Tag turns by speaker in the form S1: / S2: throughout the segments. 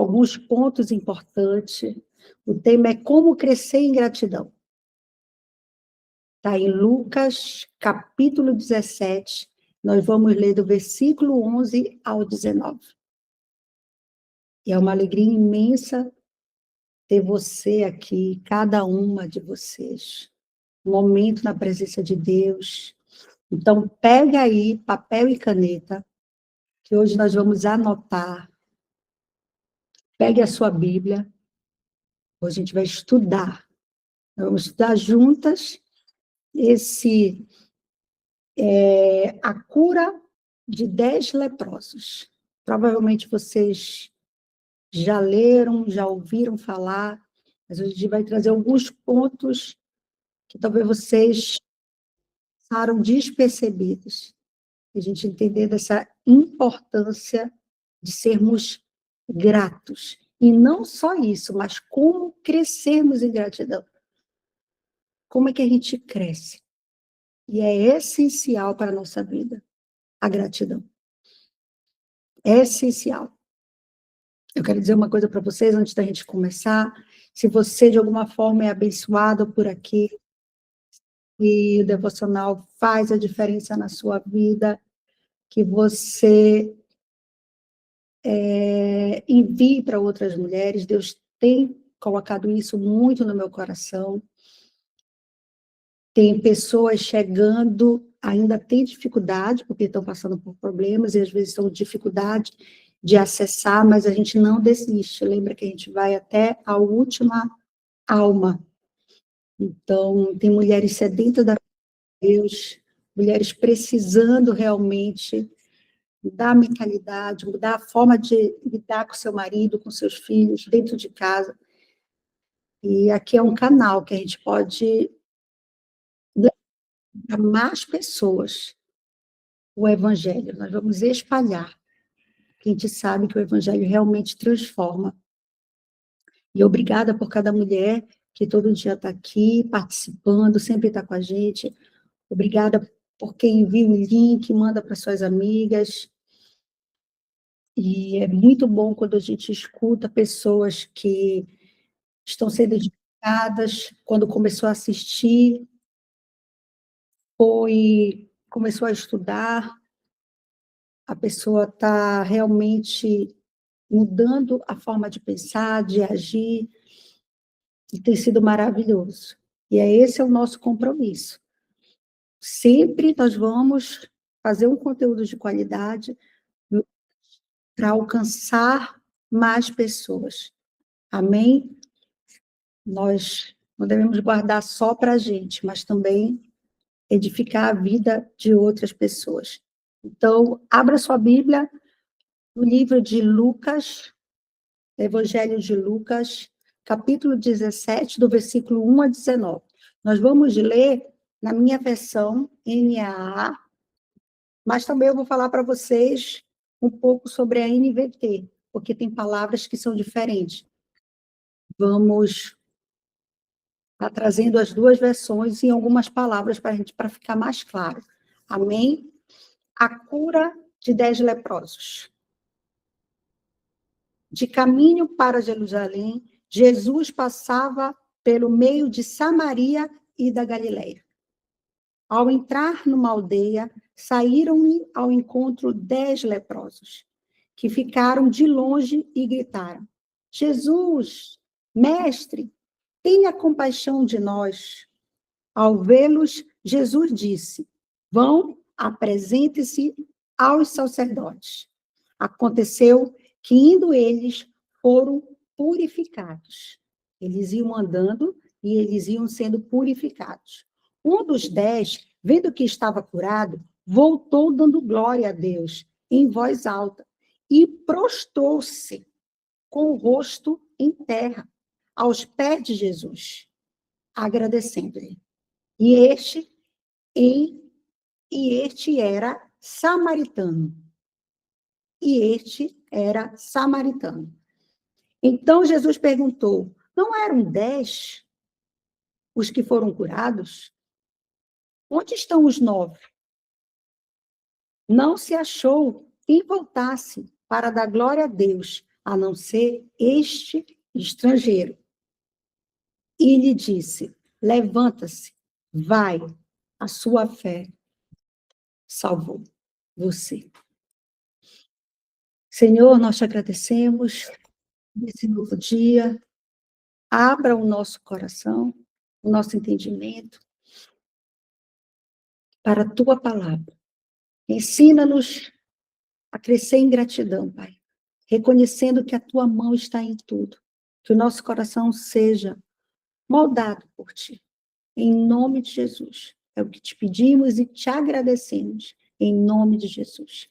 S1: alguns pontos importantes. O tema é como crescer em gratidão. Está em Lucas, capítulo 17. Nós vamos ler do versículo 11 ao 19. E é uma alegria imensa ter você aqui, cada uma de vocês. Um momento na presença de Deus. Então, pega aí papel e caneta, que hoje nós vamos anotar. Pegue a sua Bíblia. Hoje a gente vai estudar. Nós vamos estudar juntas a cura de 10 leprosos. Provavelmente vocês já leram, já ouviram falar, mas hoje a gente vai trazer alguns pontos que talvez vocês passaram despercebidos. A gente entender dessa importância de sermos gratos. E não só isso, mas como crescermos em gratidão. Como é que a gente cresce? E é essencial para a nossa vida, a gratidão. É essencial. Eu quero dizer uma coisa para vocês antes da gente começar. Se você, de alguma forma, é abençoado por aqui, e o devocional faz a diferença na sua vida, que você envie para outras mulheres. Deus tem colocado isso muito no meu coração. Tem pessoas chegando, ainda tem dificuldade, porque estão passando por problemas, e às vezes estão com dificuldade de acessar, mas a gente não desiste. Lembra que a gente vai até a última alma. Então, tem mulheres sedentas da Deus, mulheres precisando realmente mudar a mentalidade, mudar a forma de lidar com seu marido, com seus filhos, dentro de casa. E aqui é um canal que a gente pode levar a mais pessoas o Evangelho. Nós vamos espalhar, porque a gente sabe que o Evangelho realmente transforma. E obrigada por cada mulher que todo dia está aqui, participando, sempre está com a gente. Obrigada por quem envia o link, manda para suas amigas. E é muito bom quando a gente escuta pessoas que estão sendo edificadas, quando começou a assistir, começou a estudar, a pessoa está realmente mudando a forma de pensar, de agir, e tem sido maravilhoso. E esse é o nosso compromisso. Sempre nós vamos fazer um conteúdo de qualidade para alcançar mais pessoas. Amém? Nós não devemos guardar só para a gente, mas também edificar a vida de outras pessoas. Então, abra sua Bíblia no livro de Lucas, Evangelho de Lucas, capítulo 17, do versículo 1 a 19. Nós vamos ler na minha versão NAA, mas também eu vou falar para vocês um pouco sobre a NVT, porque tem palavras que são diferentes. Vamos estar trazendo as duas versões em algumas palavras para a gente, para ficar mais claro. Amém? A cura de 10 leprosos. De caminho para Jerusalém, Jesus passava pelo meio de Samaria e da Galileia. Ao entrar numa aldeia, saíram-lhe ao encontro 10 leprosos, que ficaram de longe e gritaram: Jesus, mestre, tenha compaixão de nós. Ao vê-los, Jesus disse: vão, apresente-se aos sacerdotes. Aconteceu que, indo eles, foram purificados. Eles iam andando e eles iam sendo purificados. Um dos 10, vendo que estava curado, voltou dando glória a Deus, em voz alta, e prostrou-se com o rosto em terra, aos pés de Jesus, agradecendo-lhe. E este era samaritano. Então Jesus perguntou: não eram 10 os que foram curados? Onde estão os 9? Não se achou quem voltasse para dar glória a Deus, a não ser este estrangeiro. E lhe disse: levanta-se, vai, a sua fé salvou você. Senhor, nós te agradecemos nesse novo dia. Abra o nosso coração, o nosso entendimento para a tua palavra. Ensina-nos a crescer em gratidão, Pai, reconhecendo que a tua mão está em tudo, que o nosso coração seja moldado por ti. Em nome de Jesus. É o que te pedimos e te agradecemos. Em nome de Jesus.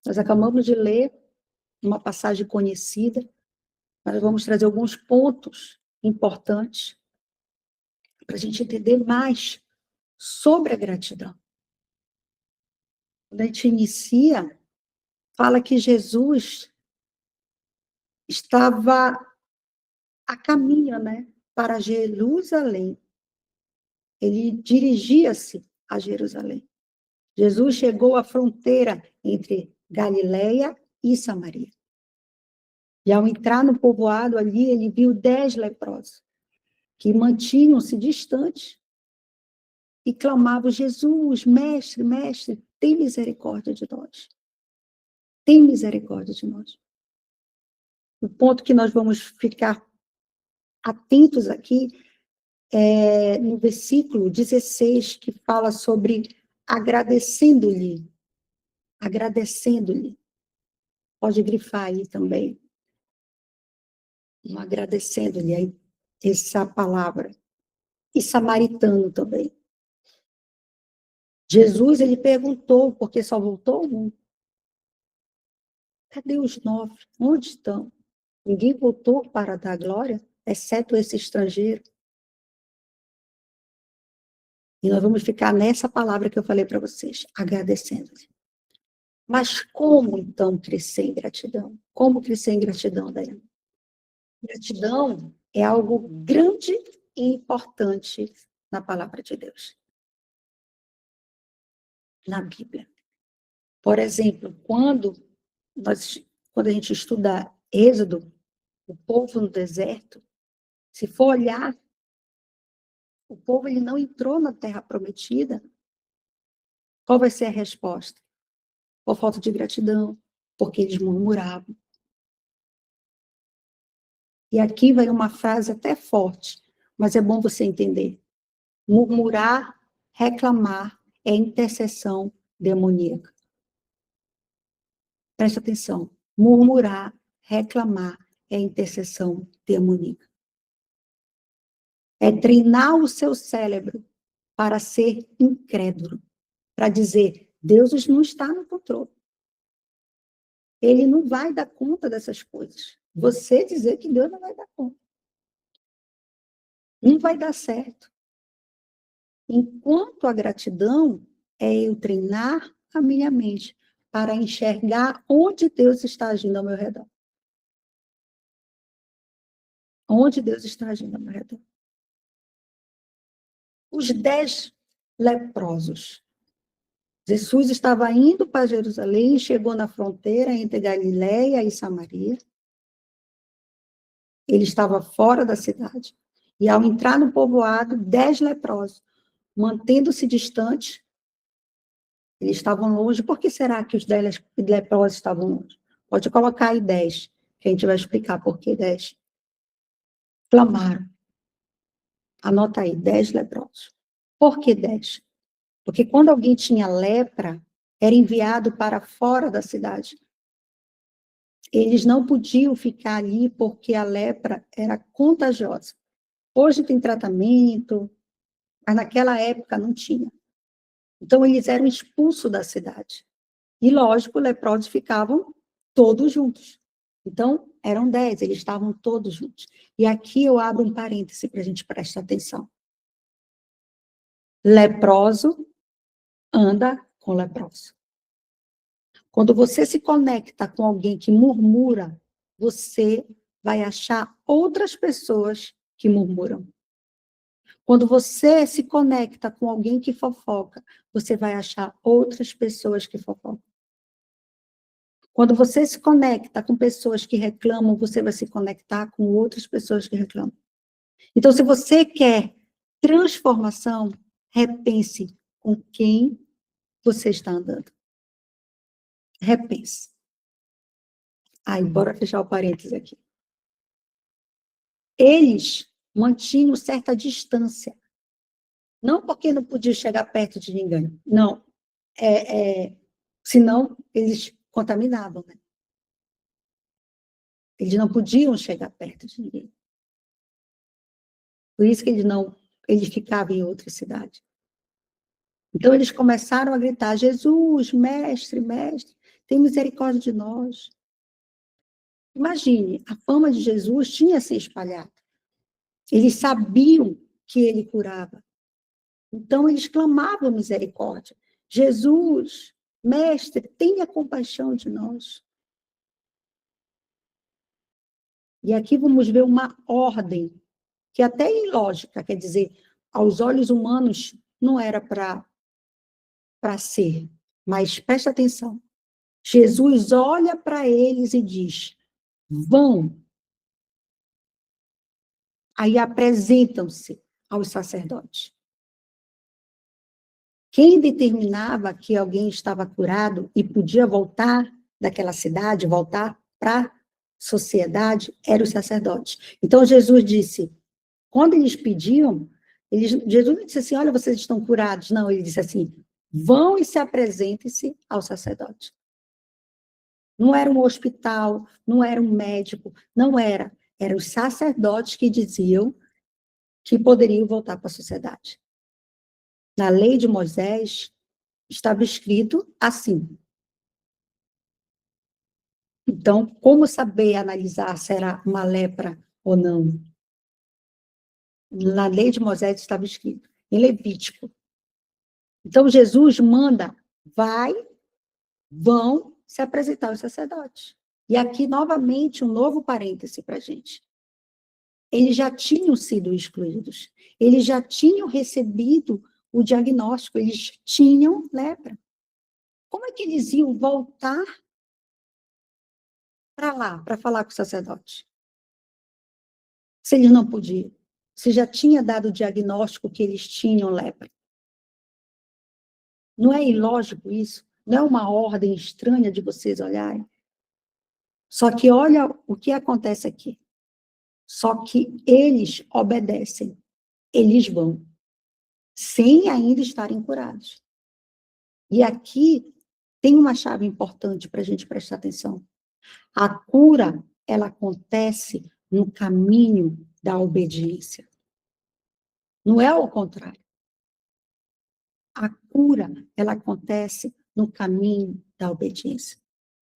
S1: Nós acabamos de ler uma passagem conhecida, mas vamos trazer alguns pontos importantes para a gente entender mais sobre a gratidão. Quando a gente inicia, fala que Jesus estava a caminho, né, para Jerusalém. Ele dirigia-se a Jerusalém. Jesus chegou à fronteira entre Galileia e Samaria. E ao entrar no povoado ali, ele viu 10 leprosos, que mantinham-se distantes e clamavam: Jesus, mestre, mestre, tem misericórdia de nós. Tem misericórdia de nós. O ponto que nós vamos ficar atentos aqui é no versículo 16, que fala sobre agradecendo-lhe. Agradecendo-lhe. Pode grifar aí também. Agradecendo-lhe aí essa palavra. E samaritano também. Jesus, ele perguntou, porque só voltou um. Cadê os 9? Onde estão? Ninguém voltou para dar glória, exceto esse estrangeiro. E nós vamos ficar nessa palavra que eu falei para vocês, agradecendo-lhe. Mas como, então, crescer em gratidão? Como crescer em gratidão, Daiane? Gratidão é algo grande e importante na palavra de Deus, na Bíblia. Por exemplo, quando a gente estuda Êxodo, o povo no deserto, se for olhar, o povo ele não entrou na terra prometida, qual vai ser a resposta? Por falta de gratidão, porque eles murmuravam. E aqui vai uma frase até forte, mas é bom você entender. Murmurar, reclamar, é intercessão demoníaca. Preste atenção. Murmurar, reclamar, é intercessão demoníaca. É treinar o seu cérebro para ser incrédulo, para dizer, Deus não está no controle. Ele não vai dar conta dessas coisas. Você dizer que Deus não vai dar conta. Não vai dar certo. Enquanto a gratidão é eu treinar a minha mente para enxergar onde Deus está agindo ao meu redor. Onde Deus está agindo ao meu redor. Os 10 leprosos. Jesus estava indo para Jerusalém, chegou na fronteira entre Galiléia e Samaria. Ele estava fora da cidade. E ao entrar no povoado, 10 leprosos, mantendo-se distantes, eles estavam longe. Por que será que os 10 leprosos estavam longe? Pode colocar aí 10, que a gente vai explicar por que 10. Clamaram. Anota aí, 10 leprosos. Por que 10? Porque quando alguém tinha lepra, era enviado para fora da cidade. Eles não podiam ficar ali porque a lepra era contagiosa. Hoje tem tratamento, mas naquela época não tinha. Então, eles eram expulsos da cidade. E, lógico, leprosos ficavam todos juntos. Então, eram 10, eles estavam todos juntos. E aqui eu abro um parêntese para a gente prestar atenção. Leproso anda com leproso. Quando você se conecta com alguém que murmura, você vai achar outras pessoas que murmuram. Quando você se conecta com alguém que fofoca, você vai achar outras pessoas que fofocam. Quando você se conecta com pessoas que reclamam, você vai se conectar com outras pessoas que reclamam. Então, se você quer transformação, repense com quem você está andando. Repense. Aí, bora fechar o parênteses aqui. Eles mantinham certa distância. Não porque não podia chegar perto de ninguém. Não. Senão, eles contaminavam, né? Eles não podiam chegar perto de ninguém. Por isso que eles ficavam em outra cidade. Então, eles começaram a gritar, Jesus, mestre, mestre, tem misericórdia de nós. Imagine, a fama de Jesus tinha se espalhado. Eles sabiam que ele curava. Então, eles clamavam misericórdia. Jesus, mestre, tenha compaixão de nós. E aqui vamos ver uma ordem, que até é ilógica, quer dizer, aos olhos humanos não era para ser, mas presta atenção. Jesus olha para eles e diz, vão. Aí apresentam-se aos sacerdotes. Quem determinava que alguém estava curado e podia voltar daquela cidade, voltar para a sociedade, eram os sacerdotes. Então, Jesus disse, quando eles pediam, Jesus não disse assim, olha, vocês estão curados. Não, ele disse assim, vão e se apresentem-se ao sacerdote. Não era um hospital, não era um médico, não era. Eram os sacerdotes que diziam que poderiam voltar para a sociedade. Na lei de Moisés, estava escrito assim. Então, como saber analisar se era uma lepra ou não? Na lei de Moisés estava escrito, em Levítico. Então, Jesus manda, vão se apresentar aos sacerdotes. E aqui, novamente, um novo parêntese para a gente. Eles já tinham sido excluídos. Eles já tinham recebido o diagnóstico, eles tinham lepra. Como é que eles iam voltar para lá, para falar com o sacerdote? Se eles não podiam. Se já tinha dado o diagnóstico que eles tinham lepra. Não é ilógico isso? Não é uma ordem estranha de vocês olharem? Só que olha o que acontece aqui. Só que eles obedecem. Eles vão. Sem ainda estarem curados. E aqui tem uma chave importante para a gente prestar atenção. A cura, ela acontece no caminho da obediência. Não é o contrário. A cura, ela acontece no caminho da obediência.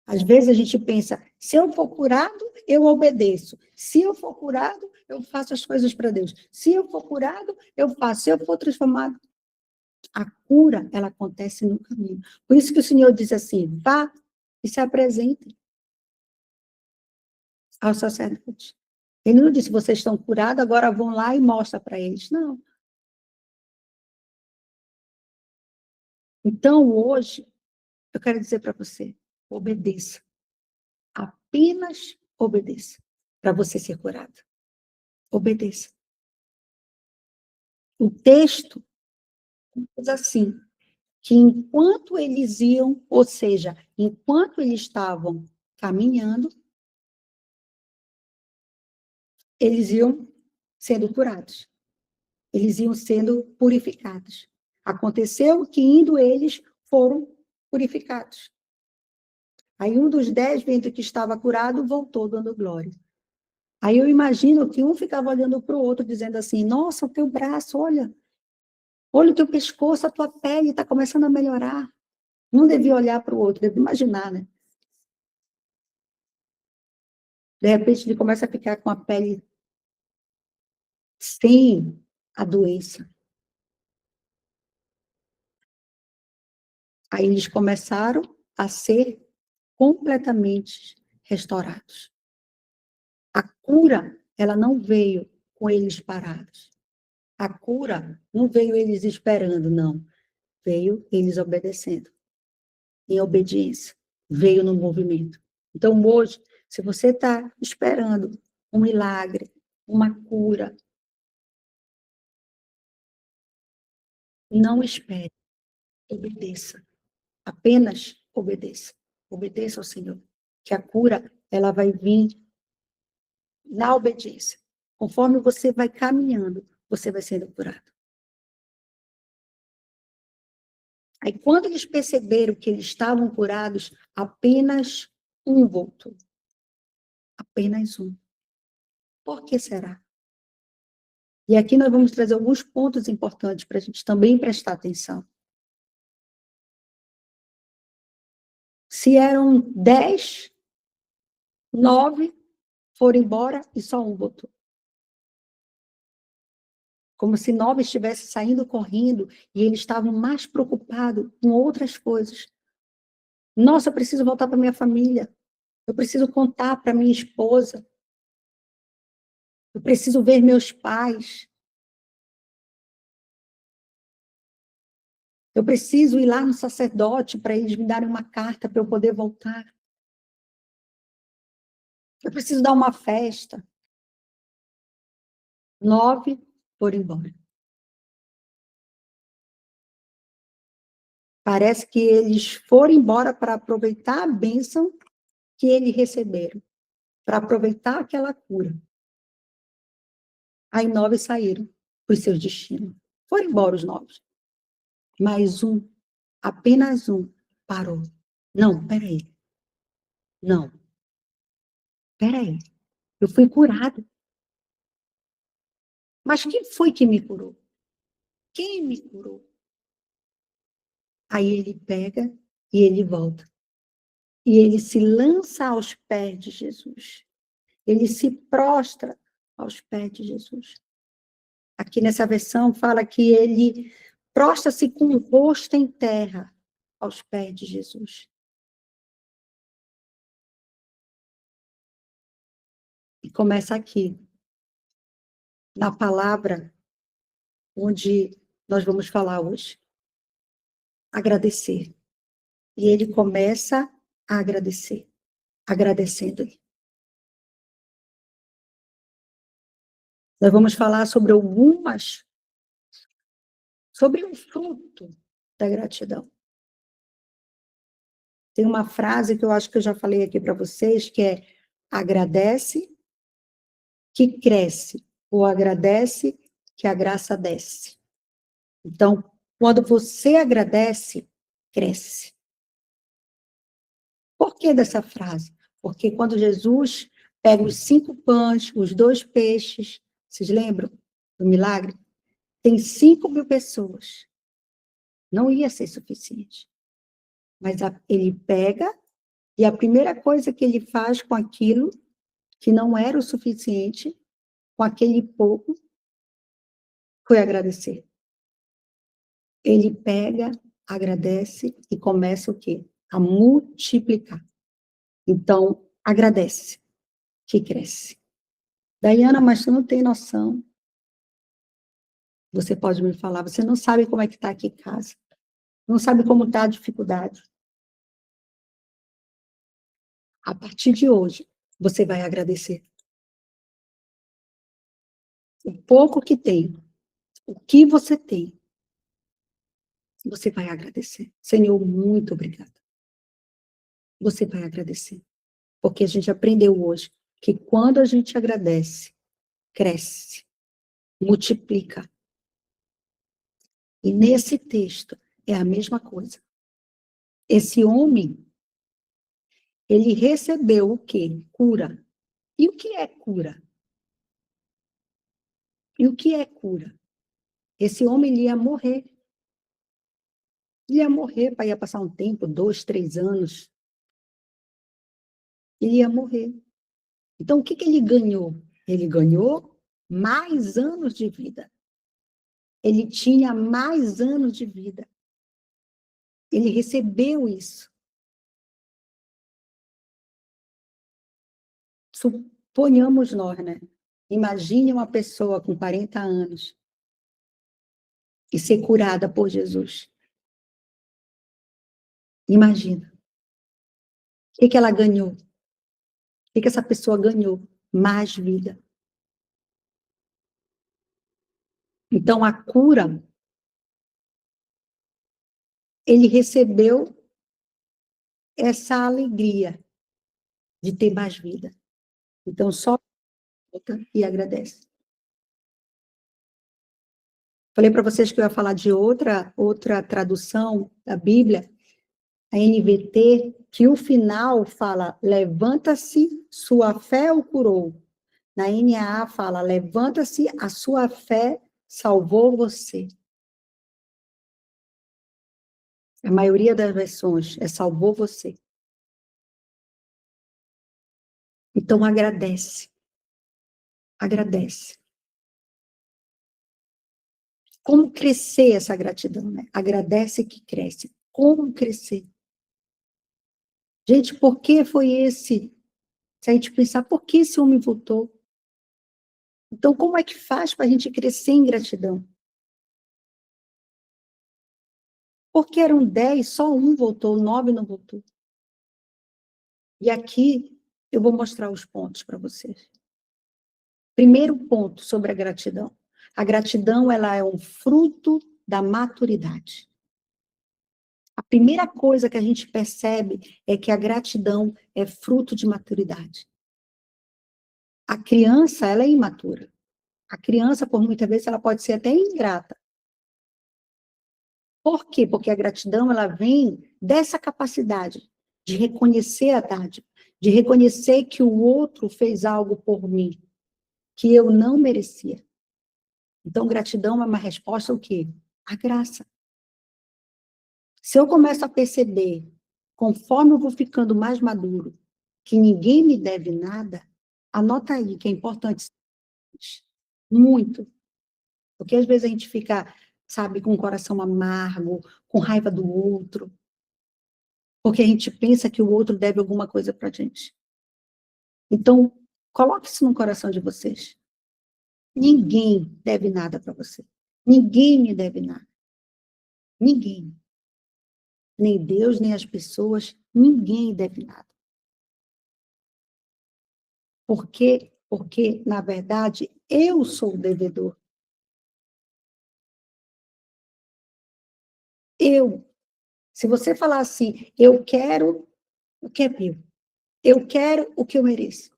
S1: Às vezes a gente pensa, se eu for curado, eu obedeço. Se eu for curado, eu faço as coisas para Deus. Se eu for curado, eu faço. Se eu for transformado. A cura, ela acontece no caminho. Por isso que o Senhor diz assim, vá e se apresente ao sacerdote. Ele não disse, vocês estão curados, agora vão lá e mostra para eles. Não. Então, hoje, eu quero dizer para você, obedeça. Apenas obedeça para você ser curado. Obedeça. O texto diz assim, que enquanto eles iam, ou seja, enquanto eles estavam caminhando, eles iam sendo curados. Eles iam sendo purificados. Aconteceu que indo eles foram purificados. Aí um dos 10, vendo que estava curado, voltou dando glória. Aí eu imagino que um ficava olhando para o outro, dizendo assim, nossa, o teu braço, olha o teu pescoço, a tua pele está começando a melhorar. Um devia olhar para o outro, devia imaginar, né? De repente ele começa a ficar com a pele sem a doença. Aí eles começaram a ser completamente restaurados. A cura, ela não veio com eles parados. A cura não veio eles esperando, não. Veio eles obedecendo, em obediência. veio no movimento. Então, hoje, se você está esperando um milagre, uma cura, não espere, obedeça. Apenas obedeça. Obedeça ao Senhor. Que a cura, ela vai vir na obediência. Conforme você vai caminhando, você vai sendo curado. Aí, quando eles perceberam que eles estavam curados, apenas um voltou. Apenas um. Por que será? E aqui nós vamos trazer alguns pontos importantes para a gente também prestar atenção. Se eram 10, 9 foram embora e só um voltou. Como se 9 estivessem saindo correndo e eles estavam mais preocupados com outras coisas. Nossa, eu preciso voltar para minha família. Eu preciso contar para minha esposa. Eu preciso ver meus pais. Eu preciso ir lá no sacerdote para eles me darem uma carta para eu poder voltar. Eu preciso dar uma festa. 9 foram embora. Parece que eles foram embora para aproveitar a bênção que eles receberam, para aproveitar aquela cura. Aí 9 saíram para os seus destinos. Foram embora os 9. Mas um, apenas um, parou. Não, peraí. Não, peraí. Eu fui curado. Mas quem foi que me curou? Quem me curou? Aí ele pega e ele volta. E ele se lança aos pés de Jesus. Ele se prostra aos pés de Jesus. Aqui nessa versão fala que ele prostra-se com o rosto em terra aos pés de Jesus. E começa aqui, na palavra onde nós vamos falar hoje. Agradecer. E ele começa a agradecer, agradecendo-lhe. Nós vamos falar sobre sobre um fruto da gratidão. Tem uma frase que eu acho que eu já falei aqui para vocês, que é agradece que cresce, ou agradece que a graça desce. Então, quando você agradece, cresce. Por que dessa frase? Porque quando Jesus pega os 5 pães, os 2 peixes, vocês lembram do milagre? Tem 5.000 pessoas. Não ia ser suficiente. Mas ele pega e a primeira coisa que ele faz com aquilo, que não era o suficiente, com aquele pouco, foi agradecer. Ele pega, agradece e começa o quê? A multiplicar. Então, agradece, que cresce. Daiana, mas você não tem noção. Você pode me falar, você não sabe como é que está aqui em casa. Não sabe como está a dificuldade. A partir de hoje, você vai agradecer. O pouco que tem, o que você tem, você vai agradecer. Senhor, muito obrigada. Você vai agradecer. Porque a gente aprendeu hoje que quando a gente agradece, cresce, multiplica. E nesse texto é a mesma coisa. Esse homem, ele recebeu o quê? Cura. E o que é cura? E o que é cura? Esse homem ele ia morrer. Ele ia morrer, ia passar um tempo, 2, 3 anos. Ele ia morrer. Então, o que ele ganhou? Ele ganhou mais anos de vida. Ele tinha mais anos de vida. Ele recebeu isso. Suponhamos nós, né? Imagine uma pessoa com 40 anos e ser curada por Jesus. Imagina. que ela ganhou? O que essa pessoa ganhou? Mais vida. Então, a cura, ele recebeu essa alegria de ter mais vida. Então, só volta e agradece. Falei para vocês que eu ia falar de outra tradução da Bíblia, a NVT, que o final fala, levanta-se, sua fé o curou. Na NAA fala, levanta-se, a sua fé salvou você. A maioria das versões é salvou você. Então, agradece. Agradece. Como crescer essa gratidão, né? Agradece que cresce. Como crescer? Gente, por que foi esse? Se a gente pensar, por que esse homem voltou? Então, como é que faz para a gente crescer em gratidão? Porque eram 10, só um voltou, 9 não voltou. E aqui eu vou mostrar os pontos para vocês. Primeiro ponto sobre a gratidão. A gratidão, ela é um fruto da maturidade. A primeira coisa que a gente percebe é que a gratidão é fruto de maturidade. A criança, ela é imatura. A criança, por muitas vezes, ela pode ser até ingrata. Por quê? Porque a gratidão, ela vem dessa capacidade de reconhecer a dádiva, de reconhecer que o outro fez algo por mim, que eu não merecia. Então, gratidão é uma resposta ao quê? A graça. Se eu começo a perceber, conforme eu vou ficando mais maduro, que ninguém me deve nada, anota aí, que é importante. Muito. Porque às vezes a gente fica, sabe, com o coração amargo, com raiva do outro, porque a gente pensa que o outro deve alguma coisa para a gente. Então, coloque isso no coração de vocês. Ninguém deve nada para você. Ninguém me deve nada. Ninguém. Nem Deus, nem as pessoas, ninguém deve nada. Por quê? Porque, na verdade, eu sou o devedor. Eu. Se você falar assim, eu quero o que é meu. Eu quero o que eu mereço.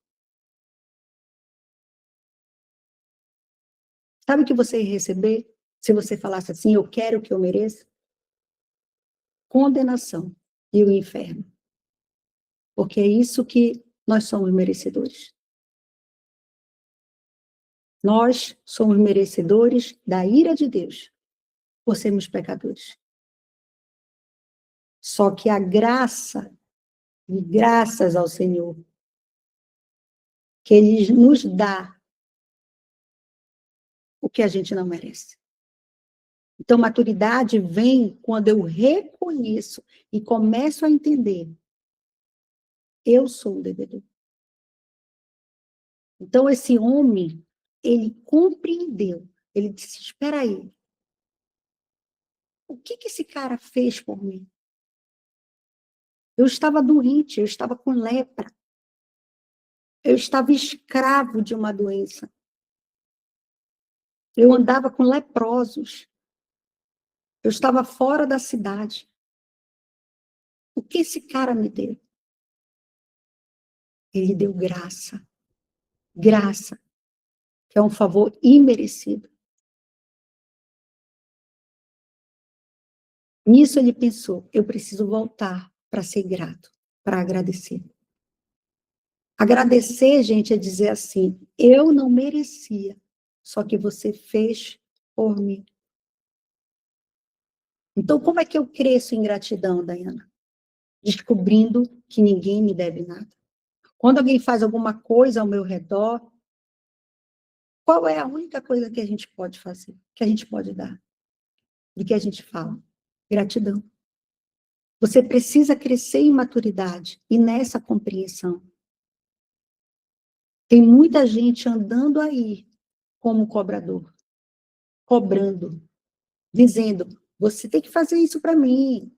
S1: Sabe o que você ia receber? Se você falasse assim, eu quero o que eu mereço? Condenação e o inferno. Porque é isso que nós somos merecedores. Nós somos merecedores da ira de Deus, por sermos pecadores. Só que a graça, e graças ao Senhor, que Ele nos dá o que a gente não merece. Então, maturidade vem quando eu reconheço e começo a entender. Eu sou um devedor. Então, esse homem, ele compreendeu. Ele disse, espera aí. O que esse cara fez por mim? Eu estava doente, eu estava com lepra. Eu estava escravo de uma doença. Eu andava com leprosos. Eu estava fora da cidade. O que esse cara me deu? Ele deu graça. Graça, que é um favor imerecido. Nisso ele pensou, eu preciso voltar para ser grato, para agradecer. Agradecer, gente, é dizer assim, eu não merecia, só que você fez por mim. Então, como é que eu cresço em gratidão, Dayana? Descobrindo que ninguém me deve nada. Quando alguém faz alguma coisa ao meu redor, qual é a única coisa que a gente pode fazer, que a gente pode dar? De que a gente fala? Gratidão. Você precisa crescer em maturidade e nessa compreensão. Tem muita gente andando aí como cobrador, cobrando, dizendo, você tem que fazer isso para mim,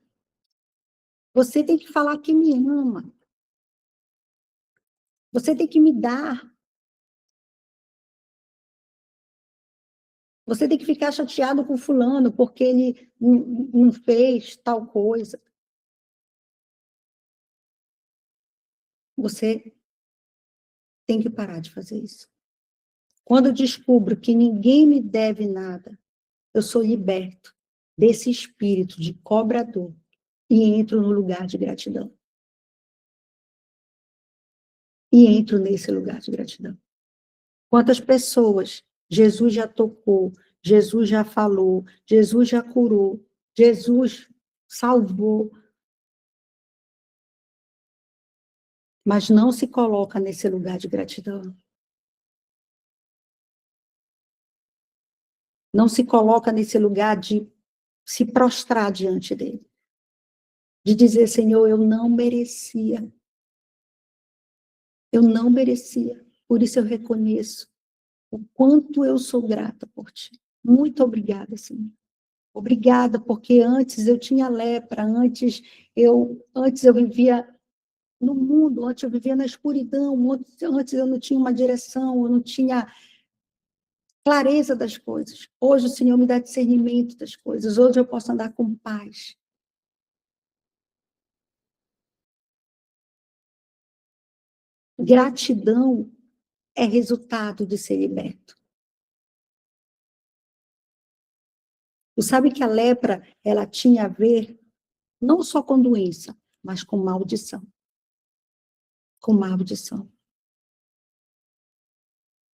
S1: você tem que falar que me ama. Você tem que me dar. Você tem que ficar chateado com fulano porque ele não fez tal coisa. Você tem que parar de fazer isso. Quando eu descubro que ninguém me deve nada, eu sou liberto desse espírito de cobrador e entro no lugar de gratidão. E entro nesse lugar de gratidão. Quantas pessoas Jesus já tocou, Jesus já falou, Jesus já curou, Jesus salvou, mas não se coloca nesse lugar de gratidão. Não se coloca nesse lugar de se prostrar diante dele. De dizer, Senhor, eu não merecia. Eu não merecia. Por isso eu reconheço o quanto eu sou grata por ti. Muito obrigada, Senhor. Obrigada, porque antes eu tinha lepra, antes eu vivia no mundo, antes eu vivia na escuridão, antes eu não tinha uma direção, eu não tinha clareza das coisas. Hoje o Senhor me dá discernimento das coisas, hoje eu posso andar com paz. Gratidão é resultado de ser liberto. Você sabe que a lepra, ela tinha a ver não só com doença, mas com maldição. Com maldição.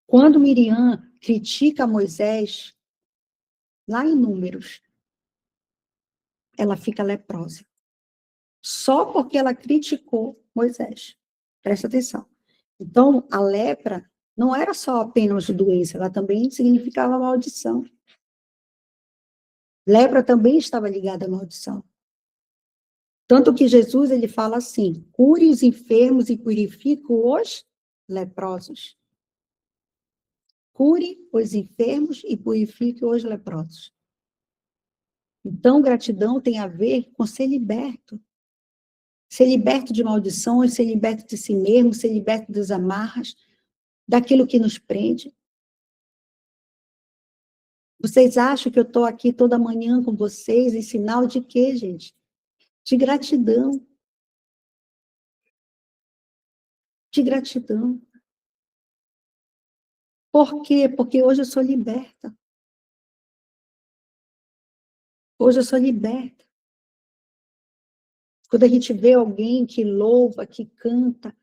S1: Quando Miriam critica Moisés, lá em Números, ela fica leprosa. Só porque ela criticou Moisés. Presta atenção. Então, a lepra não era só apenas doença, ela também significava maldição. Lepra também estava ligada à maldição. Tanto que Jesus, ele fala assim, cure os enfermos e purifique os leprosos. Cure os enfermos e purifique os leprosos. Então, gratidão tem a ver com ser liberto. Ser liberto de maldições, ser liberto de si mesmo, ser liberto das amarras, daquilo que nos prende. Vocês acham que eu estou aqui toda manhã com vocês em sinal de quê, gente? De gratidão. De gratidão. Por quê? Porque hoje eu sou liberta. Hoje eu sou liberta. Quando a gente vê alguém que louva, que canta,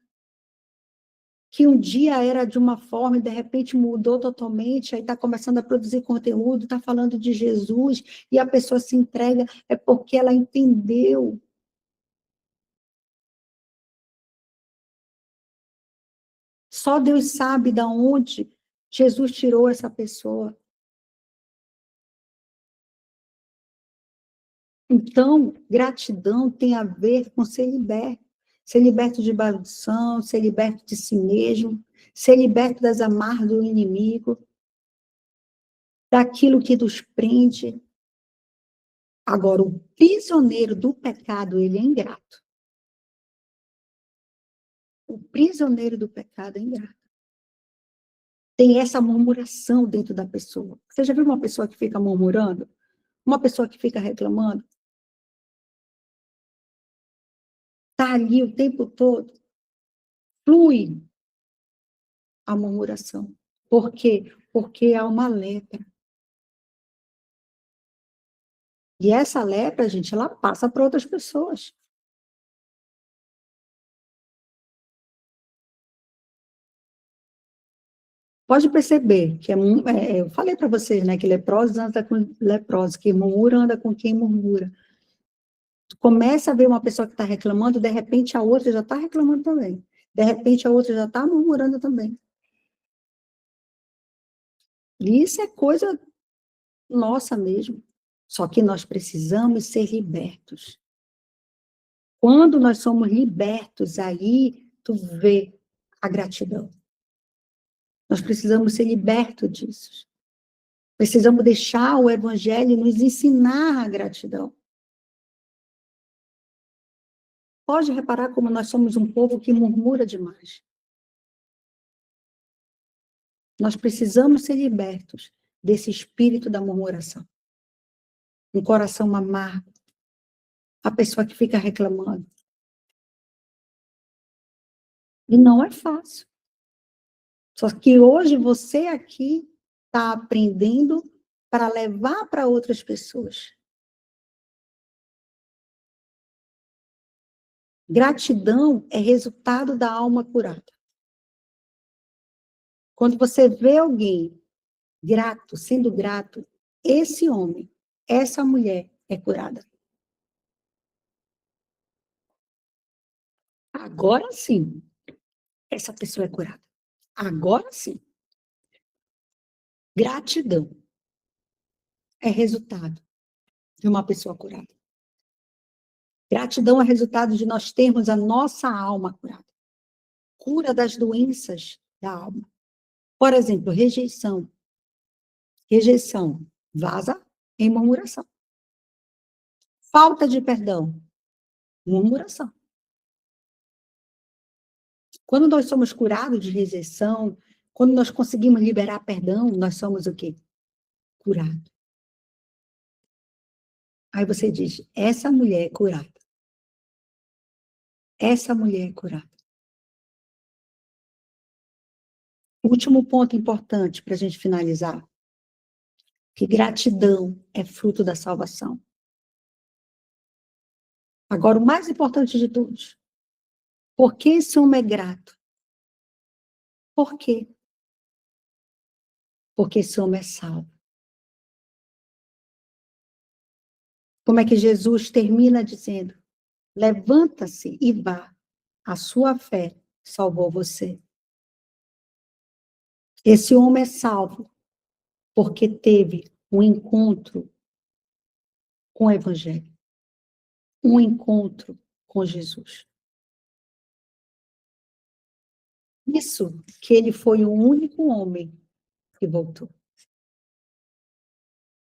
S1: que um dia era de uma forma e de repente mudou totalmente, aí está começando a produzir conteúdo, está falando de Jesus, e a pessoa se entrega, é porque ela entendeu. Só Deus sabe de onde Jesus tirou essa pessoa. Então, gratidão tem a ver com ser liberto de maldição, ser liberto de si mesmo, ser liberto das amarras do inimigo, daquilo que nos prende. Agora, o prisioneiro do pecado, ele é ingrato. O prisioneiro do pecado é ingrato. Tem essa murmuração dentro da pessoa. Você já viu uma pessoa que fica murmurando? Uma pessoa que fica reclamando? Está ali o tempo todo. Flui a murmuração. Por quê? Porque há uma lepra. E essa lepra, gente, ela passa para outras pessoas. Pode perceber que eu falei para vocês, né, que leprosos anda com leprosos, que murmura anda com quem murmura. Tu começa a ver uma pessoa que está reclamando, de repente a outra já está reclamando também. De repente a outra já está murmurando também. E isso é coisa nossa mesmo. Só que nós precisamos ser libertos. Quando nós somos libertos, aí tu vê a gratidão. Nós precisamos ser libertos disso. Precisamos deixar o Evangelho nos ensinar a gratidão. Pode reparar como nós somos um povo que murmura demais. Nós precisamos ser libertos desse espírito da murmuração. Um coração amargo. A pessoa que fica reclamando. E não é fácil. Só que hoje você aqui está aprendendo para levar para outras pessoas. Gratidão é resultado da alma curada. Quando você vê alguém grato, sendo grato, esse homem, essa mulher é curada. Agora sim, essa pessoa é curada. Agora sim. Gratidão é resultado de uma pessoa curada. Gratidão é resultado de nós termos a nossa alma curada. Cura das doenças da alma. Por exemplo, rejeição. Rejeição vaza em murmuração. Falta de perdão, murmuração. Quando nós somos curados de rejeição, quando nós conseguimos liberar perdão, nós somos o quê? Curados. Aí você diz, essa mulher é curada. Essa mulher é curada. Último ponto importante para a gente finalizar. Que gratidão é fruto da salvação. Agora, o mais importante de todos. Por que esse homem é grato? Por quê? Porque esse homem é salvo. Como é que Jesus termina dizendo? Levanta-se e vá. A sua fé salvou você. Esse homem é salvo porque teve um encontro com o Evangelho. Um encontro com Jesus. Isso que ele foi o único homem que voltou.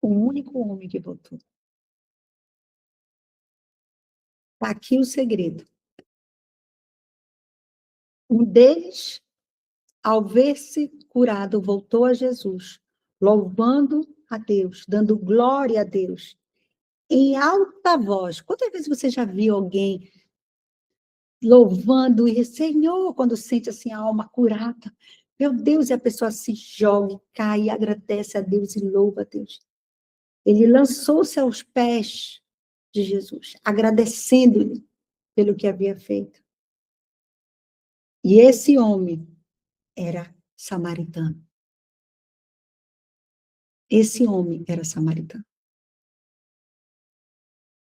S1: O único homem que voltou. Está aqui o segredo. Um deles, ao ver-se curado, voltou a Jesus, louvando a Deus, dando glória a Deus, em alta voz. Quantas vezes você já viu alguém louvando e Senhor, quando sente assim a alma curada? Meu Deus, e a pessoa se joga, cai, agradece a Deus e louva a Deus. Ele lançou-se aos pés de Jesus, agradecendo-lhe pelo que havia feito. E esse homem era samaritano. Esse homem era samaritano.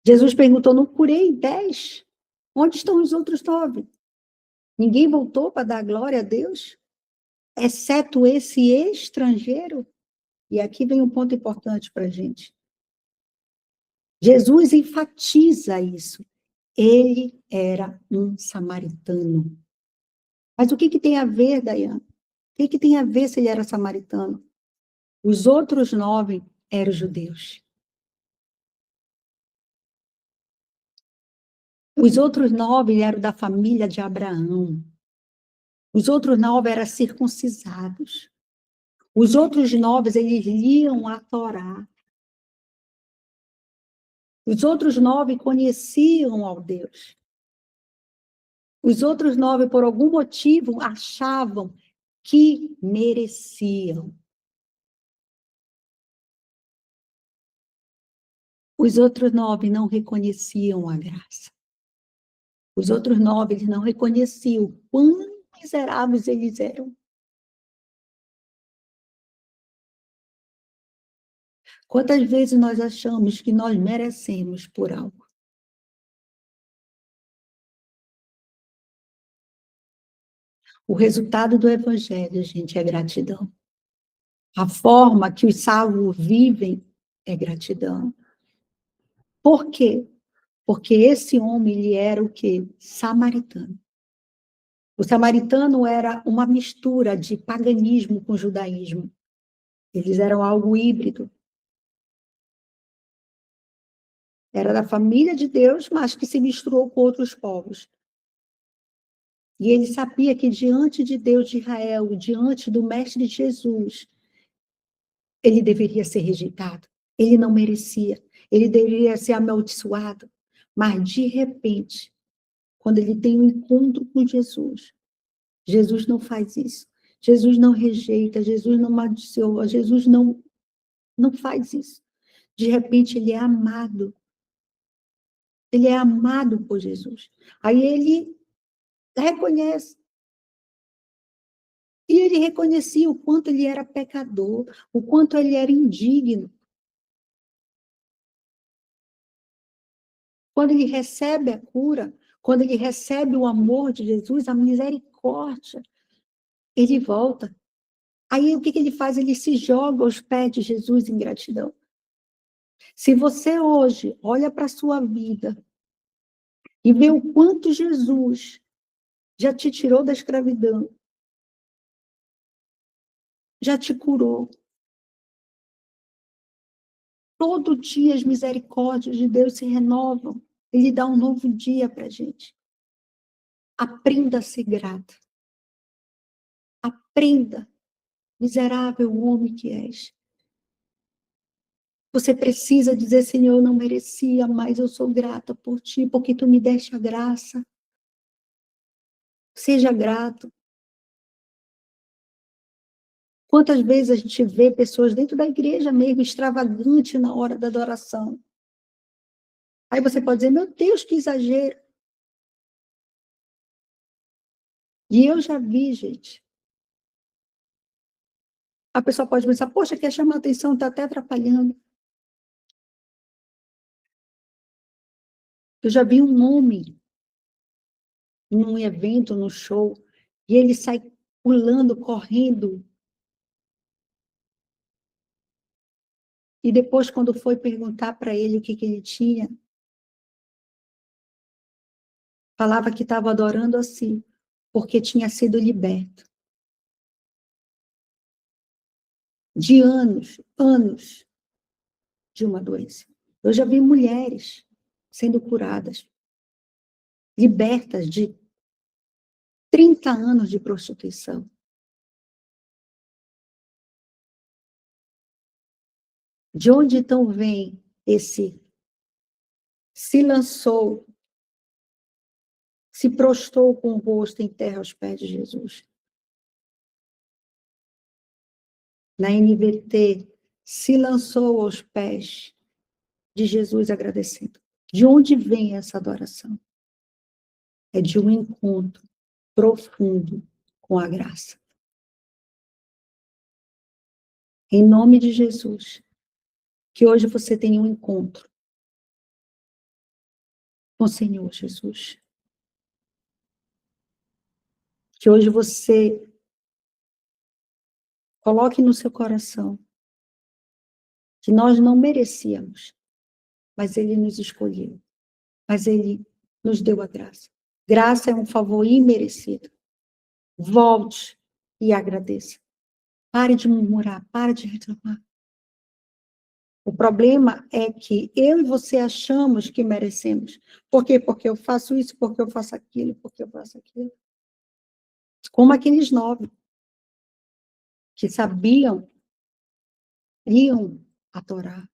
S1: Jesus perguntou, não curei 10? Onde estão os outros 9? Ninguém voltou para dar glória a Deus? Exceto esse estrangeiro? E aqui vem um ponto importante para a gente. Jesus enfatiza isso. Ele era um samaritano. Mas o que tem a ver, Dayana? O que tem a ver se ele era samaritano? Os outros 9 eram judeus. Os outros 9 eram da família de Abraão. Os outros 9 eram circuncisados. Os outros 9, eles liam a Torá. Os outros 9 conheciam ao Deus. Os outros 9, por algum motivo, achavam que mereciam. Os outros 9 não reconheciam a graça. Os outros 9, eles não reconheciam o quão miseráveis eles eram. Quantas vezes nós achamos que nós merecemos por algo? O resultado do Evangelho, gente, é gratidão. A forma que os salvos vivem é gratidão. Por quê? Porque esse homem, ele era o quê? Samaritano. O samaritano era uma mistura de paganismo com judaísmo. Eles eram algo híbrido. Era da família de Deus, mas que se misturou com outros povos. E ele sabia que diante de Deus de Israel, diante do Mestre Jesus, ele deveria ser rejeitado. Ele não merecia. Ele deveria ser amaldiçoado. Mas, de repente, quando ele tem um encontro com Jesus, Jesus não faz isso. Jesus não rejeita, Jesus não amaldiçoa, Jesus não faz isso. De repente, ele é amado. Ele é amado por Jesus. Aí ele reconhece. E ele reconhecia o quanto ele era pecador, o quanto ele era indigno. Quando ele recebe a cura, quando ele recebe o amor de Jesus, a misericórdia, ele volta. Aí o que ele faz? Ele se joga aos pés de Jesus em gratidão. Se você hoje olha para a sua vida e vê o quanto Jesus já te tirou da escravidão, já te curou. Todo dia as misericórdias de Deus se renovam. Ele dá um novo dia para a gente. Aprenda a ser grata. Aprenda, miserável homem que és. Você precisa dizer, Senhor, eu não merecia, mas eu sou grata por ti, porque tu me deste a graça. Seja grato. Quantas vezes a gente vê pessoas dentro da igreja mesmo, extravagante na hora da adoração. Aí você pode dizer, meu Deus, que exagero. E eu já vi, gente. A pessoa pode pensar, poxa, quer chamar atenção, está até atrapalhando. Eu já vi um homem num evento, num show, e ele sai pulando, correndo. E depois, quando foi perguntar para ele o que ele tinha, falava que estava adorando assim, porque tinha sido liberto. De anos de uma doença. Eu já vi mulheres sendo curadas, libertas de 30 anos de prostituição. De onde então vem esse se lançou, se prostrou com o rosto em terra aos pés de Jesus? Na NVT, se lançou aos pés de Jesus agradecendo. De onde vem essa adoração? É de um encontro profundo com a graça. Em nome de Jesus, que hoje você tenha um encontro com o Senhor Jesus. Que hoje você coloque no seu coração que nós não merecíamos, mas Ele nos escolheu, mas Ele nos deu a graça. Graça é um favor imerecido. Volte e agradeça. Pare de murmurar, pare de reclamar. O problema é que eu e você achamos que merecemos. Por quê? Porque eu faço isso, porque eu faço aquilo, porque eu faço aquilo. Como aqueles 9 que sabiam, iam a Torá,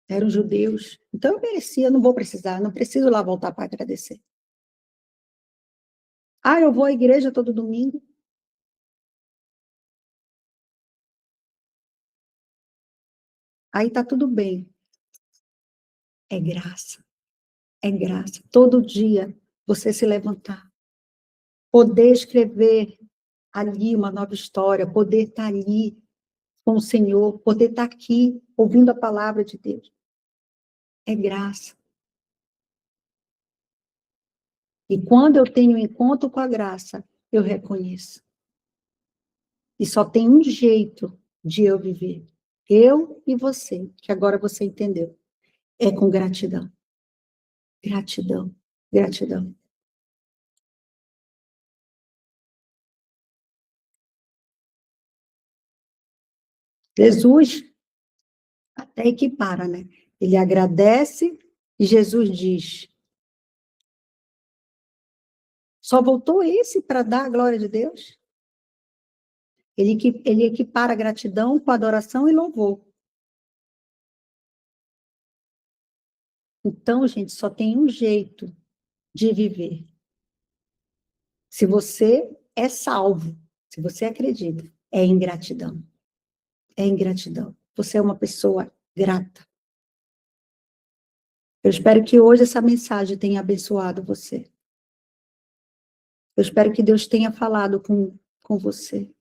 S1: eram judeus. Então eu merecia, não vou precisar, não preciso lá voltar para agradecer. Ah, eu vou à igreja todo domingo. Aí tá tudo bem. É graça. É graça. Todo dia você se levantar, poder escrever ali uma nova história, poder estar ali com o Senhor, poder estar aqui ouvindo a palavra de Deus. É graça. E quando eu tenho um encontro com a graça, eu reconheço. E só tem um jeito de eu viver. Eu e você, que agora você entendeu. É com gratidão. Gratidão. Gratidão. Jesus até equipara, né? Ele agradece e Jesus diz: Só voltou esse para dar a glória de Deus? Ele equipara a gratidão com adoração e louvor. Então, gente, só tem um jeito de viver. Se você é salvo, se você acredita, é em gratidão. É em gratidão. Você é uma pessoa grata. Eu espero que hoje essa mensagem tenha abençoado você. Eu espero que Deus tenha falado com você.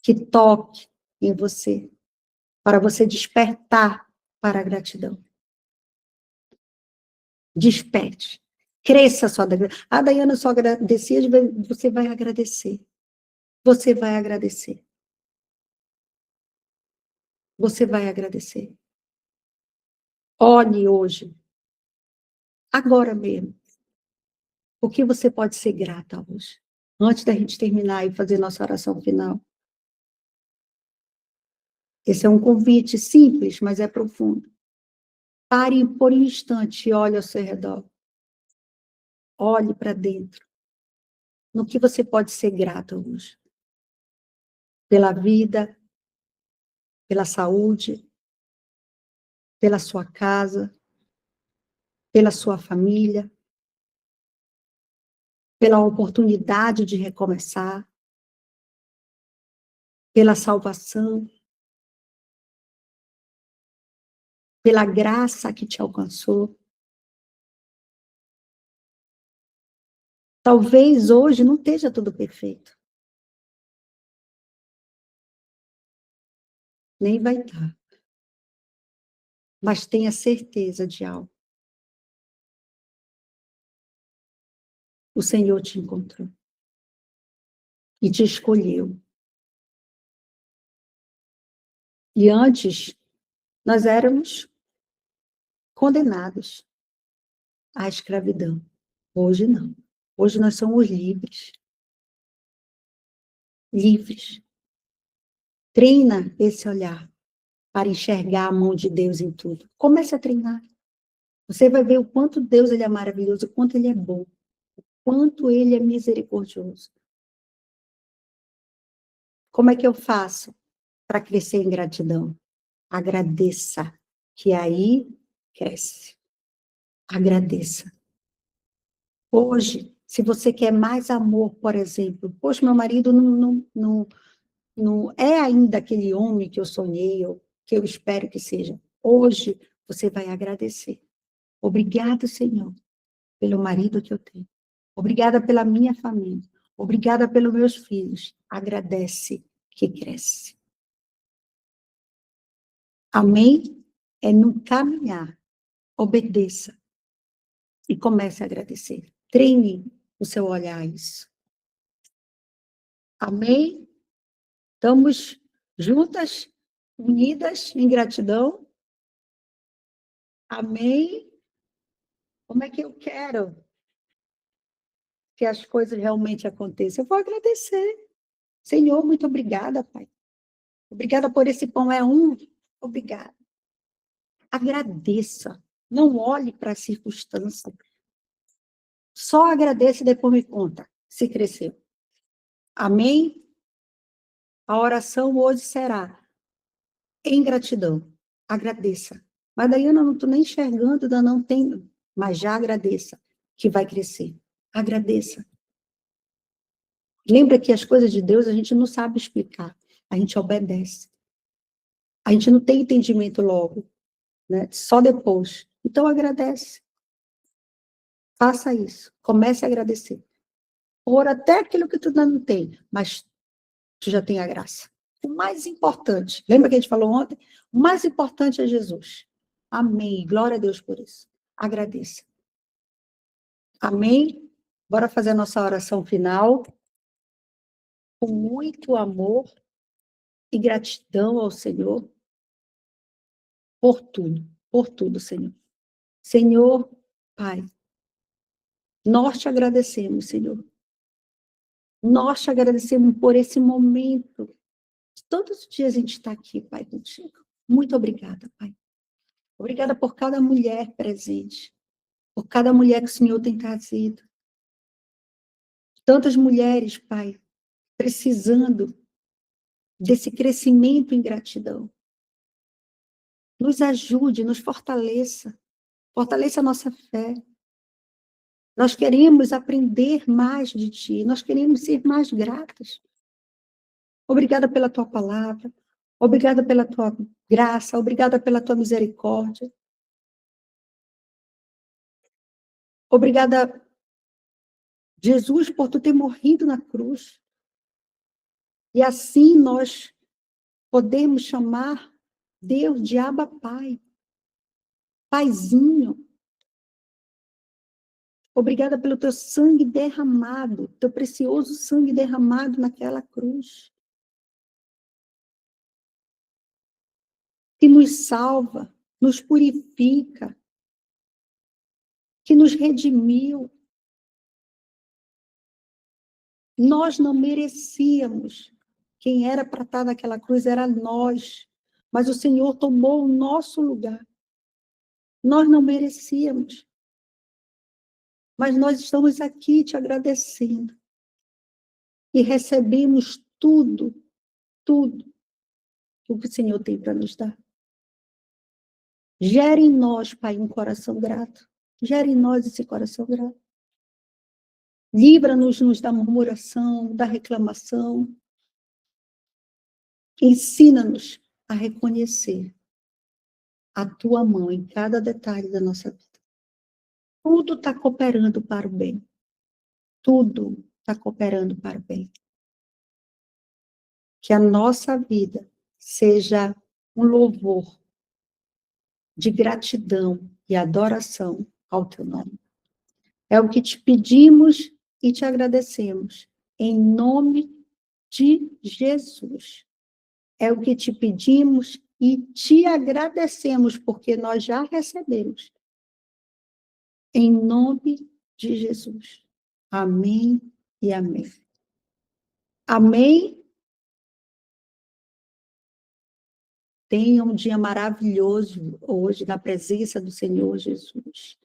S1: Que toque em você, para você despertar para a gratidão. Desperte. Cresça sua gratidão. Ah, Daiana, eu só agradeci. Você vai agradecer. Você vai agradecer. Você vai agradecer. Olhe hoje, agora mesmo, o que você pode ser grata hoje. Antes da gente terminar e fazer nossa oração final. Esse é um convite simples, mas é profundo. Pare por um instante e olhe ao seu redor. Olhe para dentro. No que você pode ser grata hoje. Pela vida, pela saúde, pela sua casa, pela sua família, pela oportunidade de recomeçar, pela salvação, pela graça que te alcançou. Talvez hoje não esteja tudo perfeito. Nem vai estar. Mas tenha certeza de algo. O Senhor te encontrou. E te escolheu. E antes, nós éramos condenados à escravidão. Hoje não. Hoje nós somos livres. Livres. Treina esse olhar para enxergar a mão de Deus em tudo. Comece a treinar. Você vai ver o quanto Deus ele é maravilhoso, o quanto ele é bom, o quanto ele é misericordioso. Como é que eu faço para crescer em gratidão? Agradeça, que aí cresce. Agradeça. Hoje, se você quer mais amor, por exemplo, poxa, meu marido não é ainda aquele homem que eu sonhei, ou que eu espero que seja. Hoje, você vai agradecer. Obrigado, Senhor, pelo marido que eu tenho. Obrigada pela minha família. Obrigada pelos meus filhos. Agradece que cresce. Amém? É no caminhar. Obedeça. E comece a agradecer. Treine o seu olhar a isso. Amém? Estamos juntas, unidas em gratidão. Amém? Como é que eu quero que as coisas realmente aconteçam? Eu vou agradecer. Senhor, muito obrigada, Pai. Obrigada por esse pão, é um. Obrigada. Agradeça. Não olhe para a circunstância. Só agradeça e depois me conta se cresceu. Amém? A oração hoje será em gratidão. Agradeça. Mas daí eu não estou nem enxergando, ainda não tenho. Mas já agradeça, que vai crescer. Agradeça. Lembra que as coisas de Deus a gente não sabe explicar. A gente obedece. A gente não tem entendimento logo, né? Só depois. Então agradece. Faça isso. Comece a agradecer. Por até aquilo que tu ainda não tem, mas tu já tem a graça. O mais importante, lembra que a gente falou ontem? O mais importante é Jesus. Amém. Glória a Deus por isso. Agradeça. Amém? Bora fazer a nossa oração final. Com muito amor e gratidão ao Senhor por tudo, Senhor. Senhor, Pai, nós te agradecemos, Senhor. Nós te agradecemos por esse momento. Todos os dias a gente está aqui, Pai, contigo. Muito obrigada, Pai. Obrigada por cada mulher presente, por cada mulher que o Senhor tem trazido. Tantas mulheres, Pai, precisando desse crescimento em gratidão. Nos ajude, nos fortaleça. Fortaleça a nossa fé. Nós queremos aprender mais de Ti. Nós queremos ser mais gratas. Obrigada pela Tua palavra. Obrigada pela Tua graça. Obrigada pela Tua misericórdia. Obrigada, Jesus, por Tu ter morrido na cruz. E assim nós podemos chamar Deus de Abba Pai. Paizinho. Obrigada pelo Teu sangue derramado, Teu precioso sangue derramado naquela cruz. Que nos salva, nos purifica, que nos redimiu. Nós não merecíamos. Quem era para estar naquela cruz era nós, mas o Senhor tomou o nosso lugar. Nós não merecíamos, mas nós estamos aqui te agradecendo e recebemos tudo, tudo o que o Senhor tem para nos dar. Gere em nós, Pai, um coração grato. Gere em nós esse coração grato. Livra-nos da murmuração, da reclamação. Ensina-nos a reconhecer a Tua mão em cada detalhe da nossa vida. Tudo está cooperando para o bem. Tudo está cooperando para o bem. Que a nossa vida seja um louvor de gratidão e adoração ao Teu nome. É o que te pedimos e te agradecemos, em nome de Jesus. É o que te pedimos e te agradecemos, porque nós já recebemos. Em nome de Jesus. Amém e amém. Amém. Tenha um dia maravilhoso hoje, na presença do Senhor Jesus.